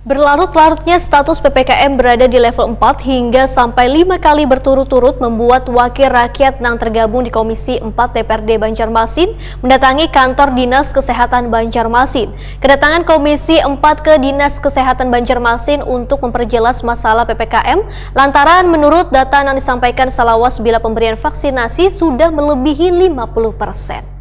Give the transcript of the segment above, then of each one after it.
Berlarut-larutnya status PPKM berada di level 4 hingga sampai 5 kali berturut-turut membuat wakil rakyat yang tergabung di Komisi 4 DPRD Banjarmasin mendatangi kantor Dinas Kesehatan Banjarmasin. Kedatangan Komisi 4 ke Dinas Kesehatan Banjarmasin untuk memperjelas masalah PPKM lantaran menurut data yang disampaikan Salawas bila pemberian vaksinasi sudah melebihi 50%.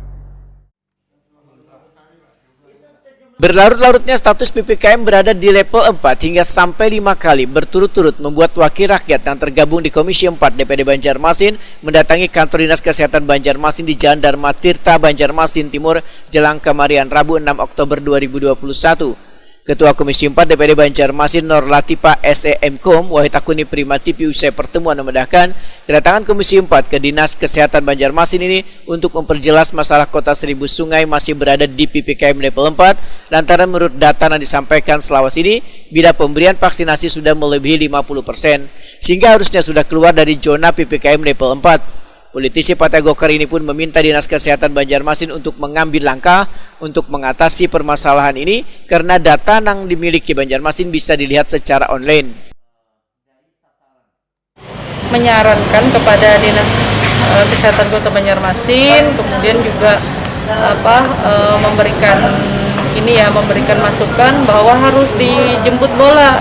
Berlarut-larutnya status PPKM berada di level 4 hingga sampai 5 kali berturut-turut membuat wakil rakyat yang tergabung di Komisi 4 DPRD Banjarmasin mendatangi kantor Dinas Kesehatan Banjarmasin di Jalan Dharma Tirta, Banjarmasin Timur, Jelang Kemarian, Rabu 6 Oktober 2021. Ketua Komisi 4 DPRD Banjarmasin Nur Latifa SEMKOM Wahid Akuni Primativi usai pertemuan memedahkan kedatangan Komisi 4 ke Dinas Kesehatan Banjarmasin ini untuk memperjelas masalah kota Seribu Sungai masih berada di PPKM level 4 lantaran menurut data yang disampaikan Salawas ini bila pemberian vaksinasi sudah melebihi 50% sehingga harusnya sudah keluar dari zona PPKM level 4. Politisi Partai Golkar ini pun meminta Dinas Kesehatan Banjarmasin untuk mengambil langkah untuk mengatasi permasalahan ini karena data yang dimiliki Banjarmasin bisa dilihat secara online. Menyarankan kepada Dinas Kesehatan Kota Banjarmasin, kemudian juga memberikan masukan bahwa harus dijemput bola.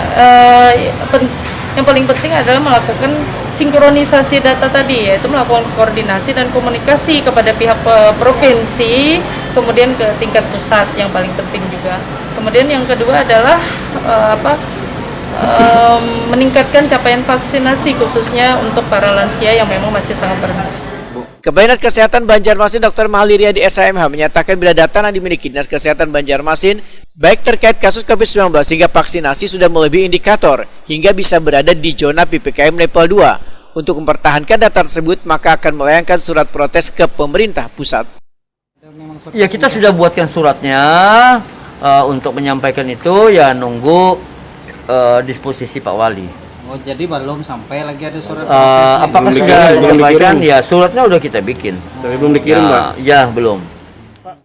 Yang paling penting adalah melakukan sinkronisasi data tadi, yaitu melakukan koordinasi dan komunikasi kepada pihak provinsi, kemudian ke tingkat pusat yang paling penting juga. Kemudian yang kedua adalah meningkatkan capaian vaksinasi khususnya untuk para lansia yang memang masih sangat rendah. Kepala Dinas Kesehatan Banjarmasin Dr. Mahliria di SHMH menyatakan bila data yang dimiliki Dinas Kesehatan Banjarmasin baik terkait kasus COVID-19 hingga vaksinasi sudah melebihi indikator hingga bisa berada di zona PPKM level 2. Untuk mempertahankan data tersebut maka akan melayangkan surat protes ke pemerintah pusat. Ya kita sudah buatkan suratnya untuk menyampaikan itu ya nunggu disposisi Pak Wali. Oh, jadi belum sampai lagi ada surat apakah sudah disampaikan? Ya suratnya udah kita bikin. Tapi belum dikirim, Pak? Ya belum.